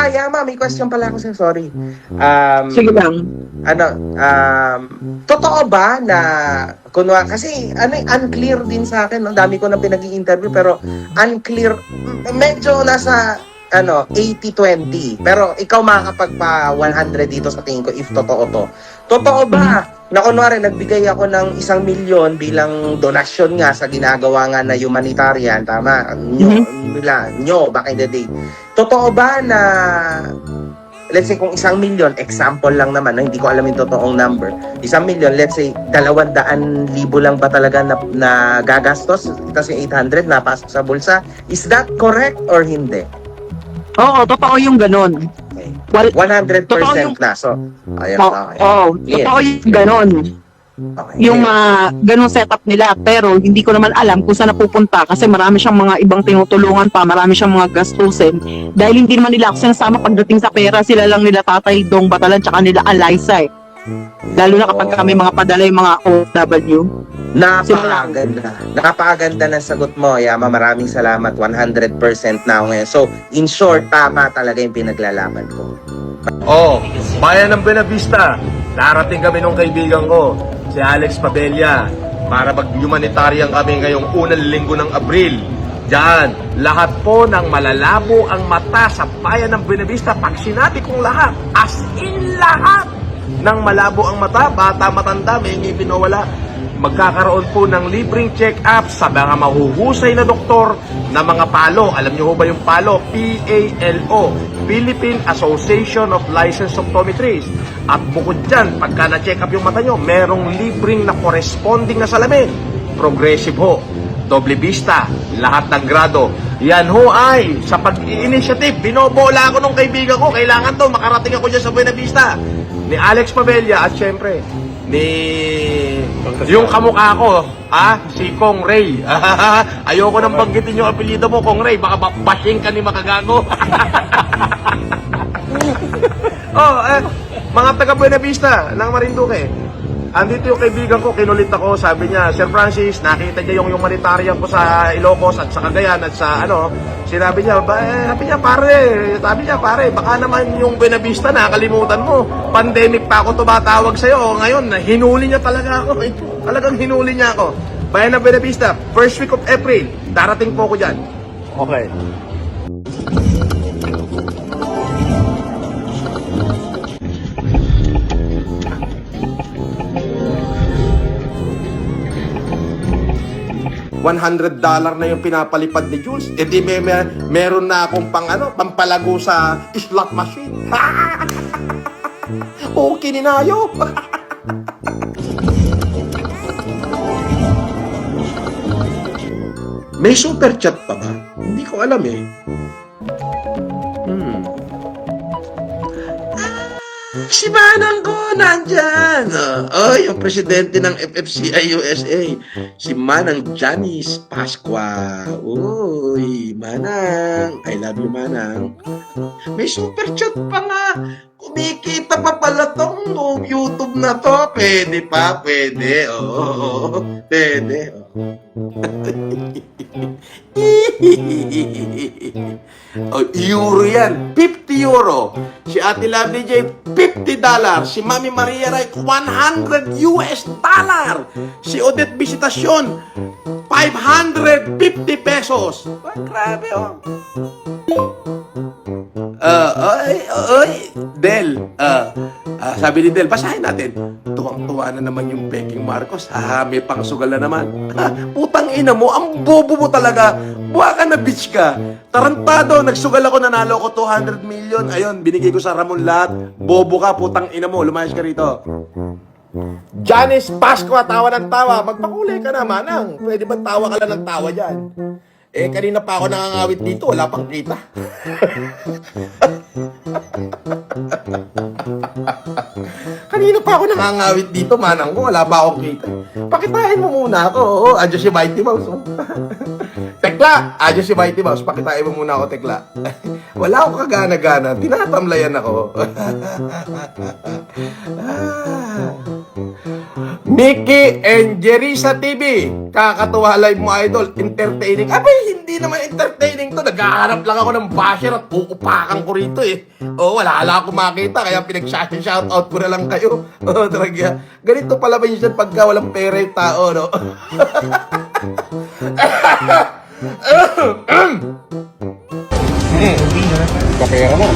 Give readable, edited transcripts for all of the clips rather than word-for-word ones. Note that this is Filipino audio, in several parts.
Yama, may question pala ako sa'yo, sorry. Sige lang. Ano, totoo ba na, kasi unclear din sa akin, ang dami ko na pinag-i-interview, pero unclear, medyo nasa, 80-20. Pero ikaw makakapagpa 100 dito sa tingin ko if totoo to. Totoo ba na kunwari nagbigay ako ng 1 milyon bilang donasyon nga sa ginagawa nga na humanitarian, tama? Nyo, back in the day. Totoo ba na, let's say kung 1 milyon, example lang naman, hindi ko alam yung totoong number. 1 milyon, let's say 200,000 lang ba talaga na gagastos? Tapos yung 800 napasok sa bulsa. Is that correct or hindi? Oo, totoo yung ganun. Okay. Well, 100% yung, na. So, ayun. Okay. Totoo yung ganun. Okay. Yung ganun setup nila, pero hindi ko naman alam kung saan napupunta kasi marami siyang mga ibang tinutulungan pa, marami siyang mga gastusin. Dahil hindi naman nila ako sinasama pagdating sa pera, sila lang nila Tatay Dong Batalan tsaka nila Eliza eh. Lalo na kapag kami mga padala yung mga OFW. Napakaganda ng sagot mo, Yama. Maraming salamat. 100% na ako ngayon. So, in short, tama talaga yung pinaglalaban ko. Bayan ng Buenavista. Darating kami nung kaibigan ko, si Alex Padilla, para mag-humanitarian kami ngayong unang linggo ng Abril. Diyan, lahat po ng malalabo ang mata sa bayan ng Buenavista. Pag sinabi kong lahat, as in lahat ng malabo ang mata, bata, matanda, may ngipin o wala, magkakaroon po ng libreng check-up sa mga mahuhusay na doktor na mga PALO. Alam niyo ho ba yung PALO? P-A-L-O, Philippine Association of Licensed Optometrists. At bukod dyan, pagka na-check up yung mata nyo, merong libreng na corresponding na salamin. Progressive ho, doble vista, lahat ng grado. Yan ho ay, sa pag-initiative, binobola ako nung kaibigan ko. Kailangan to, makarating ako dyan sa Buenavista. Ni Alex Pabella at syempre, ni yung kamukha ko, si Kong Ray. Ayoko nang banggitin yung apelyido mo, Kong Ray. Baka bashing ka ni Makagago. Mga taga Buenavista ng Marinduque. Andito yung kaibigan ko, kinulit ako, sabi niya, Sir Francis, nakita niya yung humanitarian ko sa Ilocos at sa Cagayan at sa sinabi niya, sabi niya, pare, baka naman yung Buenavista nakalimutan mo. Pandemic pa ako tumatawag sa'yo. Ngayon, hinuli niya talaga ako. Talagang hinuli niya ako. Bayan ng Buenavista, first week of April, darating po ako dyan. Okay. $100 na yung pinapalipad ni Jules. E di meron na akong pampalago sa slot machine. Okay, ninayo. May super chat pa ba? Hindi ko alam eh. Si Manang ko nandyan. Yung presidente ng FFCI USA. Si Manang Janice Pasqua. Uy, Manang. I love you, Manang. May super chat pa nga. Kumikita pa pala tong YouTube na to. Pwede pa, pwede. Oo, pwede. Euro yan. 50 euro. Si Ate Lovely J, $50. Si Mami Maria Ray, $100. Si Odette Visitasyon, 550 pesos. Grabe, Del, sabi ni Del, basahin natin. Tuwang-tuwa na naman yung Peking Marcos. May pangsugal na naman. Putang ina mo, ang bobo mo talaga. Buha ka na, bitch ka. Tarantado, nagsugal ako, nanalo ko 200 million. Ayun, binigay ko sa Ramon lahat. Bobo ka, putang ina mo, lumayas ka rito. Janice Pasqua, tawa ng tawa. Magpakulay ka na, Manang. Pwede ba tawa ka lang ng tawa dyan? Kanina pa ako nangangawit dito, wala pang kita. Kanina pa ako nangangawit dito, Manang ko, wala pa akong kita. Pakitain mo muna ako. Adyo si Mighty Mouse. Tekla! Adyo si Mighty Mouse. Pakitain mo muna ako, Tekla. Wala akong kagana-gana. Tinatamlayan ako. Mickey and Jerisa TV. Kakatuwa live mo, idol. Entertaining. Abay, hindi naman entertaining rito. Naghahanap lang ako ng basher at uupakan ko rito eh. Oh, wala akong makita kaya pinag-shoutout ko na lang kayo. Oh, talaga. Ganito pala minsan pagka walang pera yung tao, no? Kapera mo.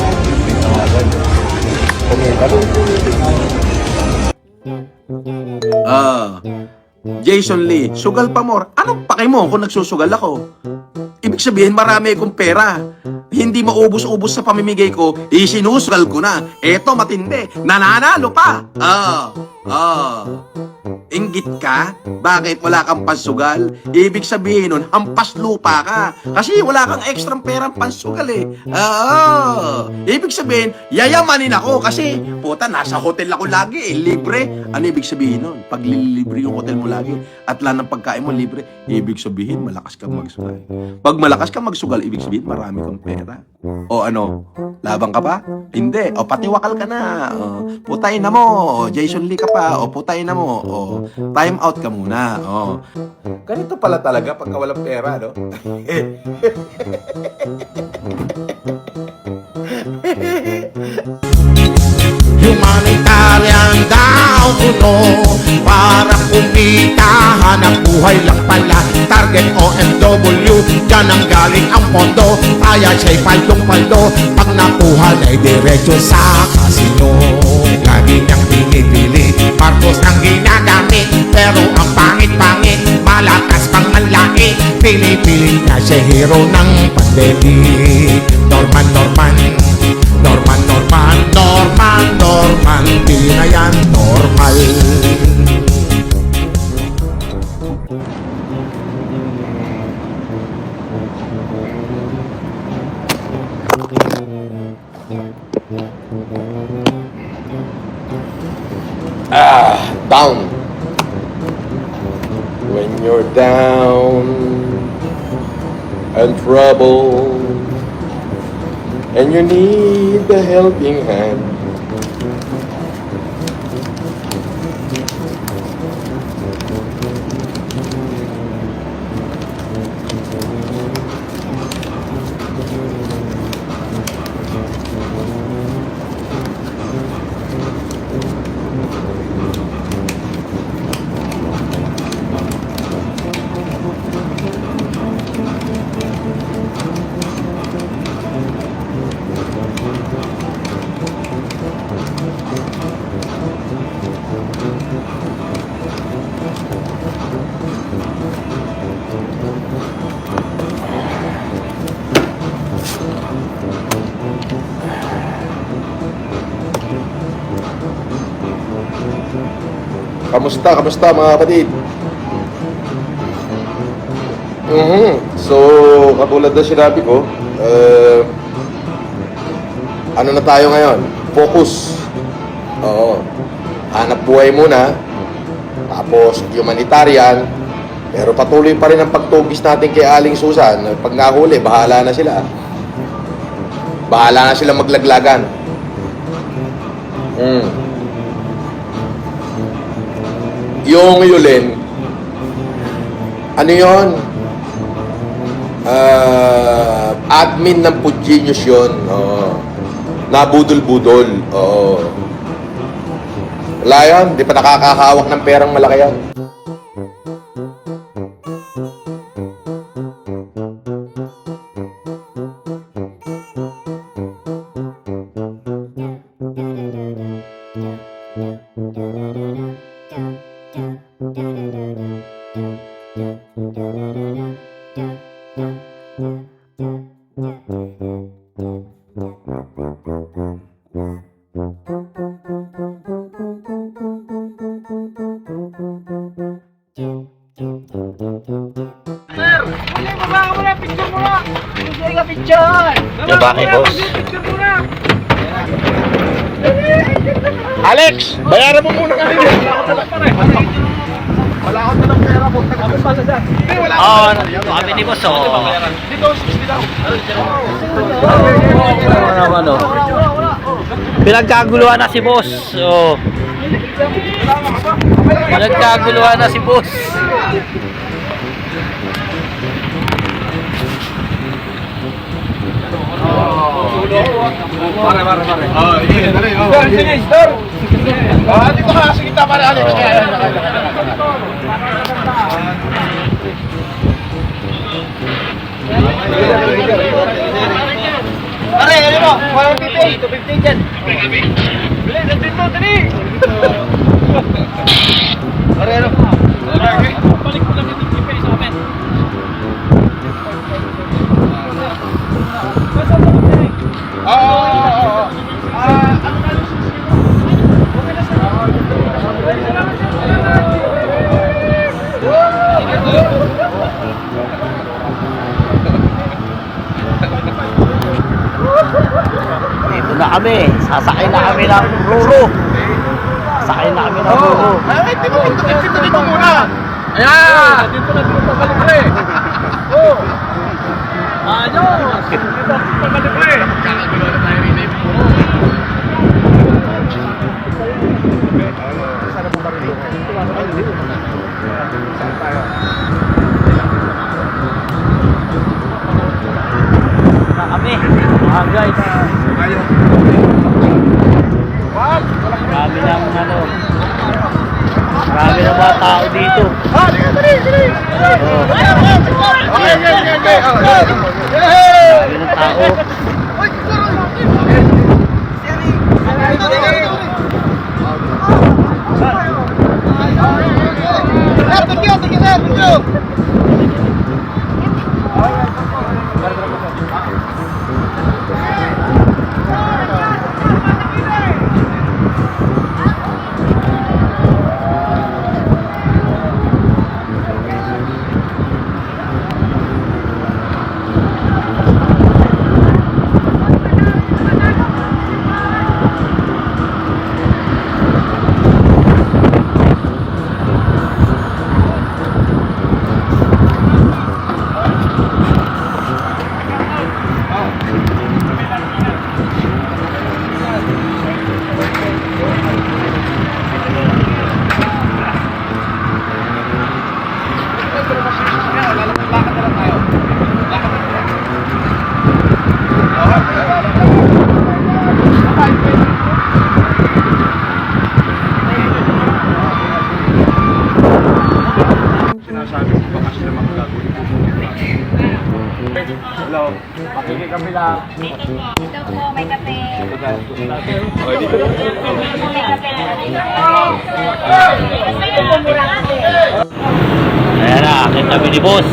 Jason Lee, sugal pa more. Anong pake mo kung nagsusugal ako? Ibig sabihin marami akong pera. Hindi maubos-ubos sa pamimigay ko, isinusugal ko na. Eto matindi, nananalo pa. Inggit ka? Bakit wala kang pansugal? Ibig sabihin nun, hampas lupa ka. Kasi wala kang ekstrang perang pansugal eh. Ibig sabihin, yayamanin ako kasi, puta, nasa hotel ako lagi eh, libre. Ano ibig sabihin nun? Pag libre yung hotel mo lagi at lang ng pagkain mo libre, ibig sabihin, malakas kang magsugal. Pag malakas kang magsugal, ibig sabihin, marami kang pera. O ano, labang ka pa? Hindi. O patiwakal ka na. O, putayin na mo. O, Jason Lee ka pa. O, putayin na mo. O, time out ka muna. O. Ganito pala talaga pagka walang pera, no? Humanitarian daw kuno para kumita, hanap buhay lang pala. Target OFW, dyan ang galing ang pondo. Kaya siya'y palong-palo, pag nakuha na'y diretso sa kasino. Lagi niyang pinipili, Marcos ang ginagamit, pero ang pangit-pangit, malakas pang manlait. Pinipili niya siya hero ng pandemic. Norman, di na yan normal. Down. When you're down and trouble and you need a helping hand, Kamusta mga kapatid? So, katulad na sinabi ko, ano na tayo ngayon? Focus. Oo. Hanap buhay muna. Tapos, humanitarian. Pero patuloy pa rin ang pagtugis natin kay Aling Susan. Pag nahuli, bahala na sila. Bahala na sila maglaglagan. Yung Yulin, ano yun? Admin ng Food Genius yun. Nabudol-budol. Wala yan, di pa nakakahawak ng perang malaki yan. Bakit, boss? Alex, bayaran mo muna kami. Wala akong talang pera po. Kami ni boss, oh. Ano? Pinagkaguluhan na si boss. Oh. Pinagkaguluhan na si boss. Dito na kami. Sasakay na kami ng Ruro. Sasakay na kami ng Ruro. Ay, dito muna. Ayan! Dito na pabalik ko eh. Oh! Ayos! Dito pabalik ko eh. Magkakagulo na tayo rin eh. Sana po ba rin? Saan tayo? Na kami. Mga guys. Ayaw. Wag! Marami ng ano. Marami ng mga tao dito. Dali! Oh. Okay. Marami ng tao. Sinasabi ko ba kasi naman gagawin ko? Hello, pakikikami lang. Ito po, may kape. Okay, dito. May kape na ito po, mura kape. Ayan na, akin kami ni boss.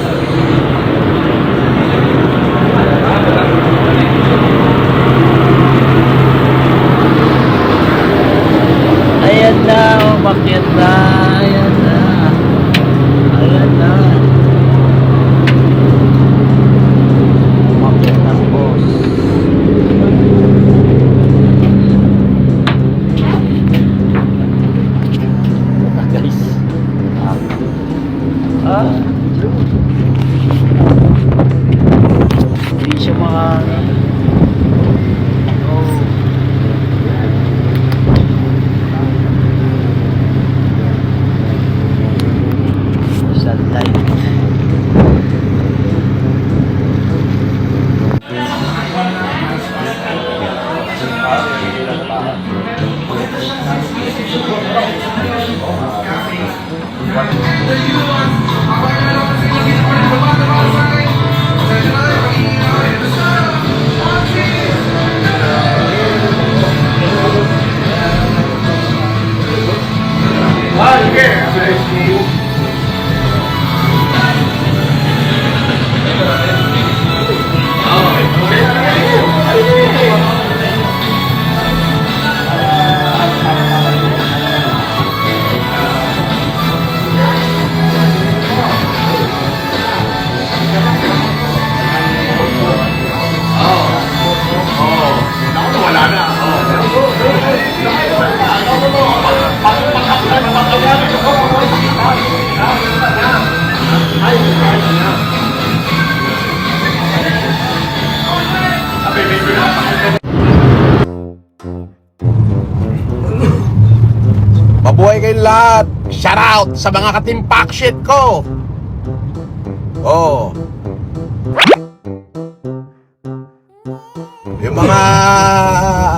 Ayan na, umakyat na. Ayan na. Ayan na. Umakyat na si boss. Guys. Hindi siya mga sunlight. Mabuhay kayong lahat! Shout out sa mga katimpak shit ko! Oh.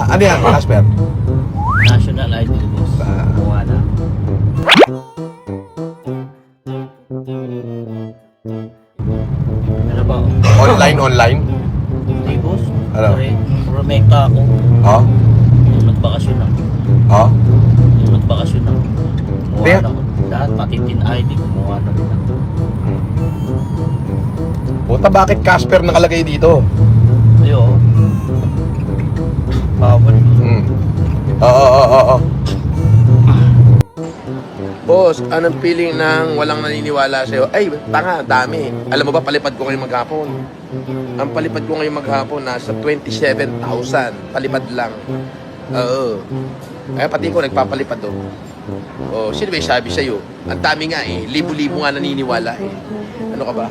Ano yan, Casper? National ID, boss. Wala. Ano ba? Online? Hindi, boss. Ano? Rumekta ako. Oh? Nung nagbakasyon ako. Oh? Nung nagbakasyon ako. Kumuha Kaya- na ako. Lahat, pati tin ID, kumuha na rin ako. Puta, bakit Casper nakalagay dito? Ayun. Bawal. Oo. Boss, anong feeling ng walang naniniwala sa'yo? Ay, tanga, dami. Alam mo ba, palipad ko ngayong maghapon. Ang palipad ko ngayong maghapon, nasa 27,000. Palipad lang. Oo. Kaya pati ko nagpapalipad do. Oh, sino ba yung sabi sa'yo? Ang dami nga eh. Libo-libo nga naniniwala eh. Ano ka ba?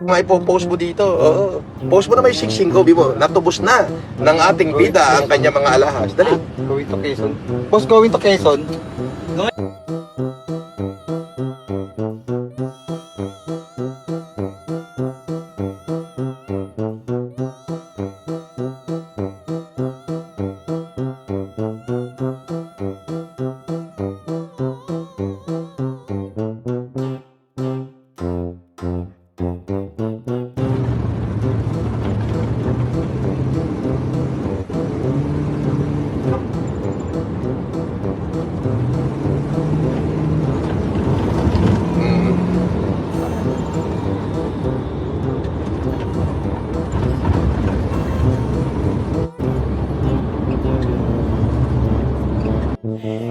Mga ipopost mo dito. Oo. Post mo na may siksing ko, Bimo. Natubos na ng ating bida ang kanya mga alahas. Dali. Going to Quezon. Boss, going to Quezon.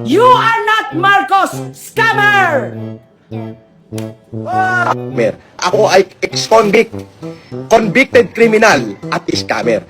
You are not Marcos Scammer! Ako ay ex-convict, convicted criminal at scammer.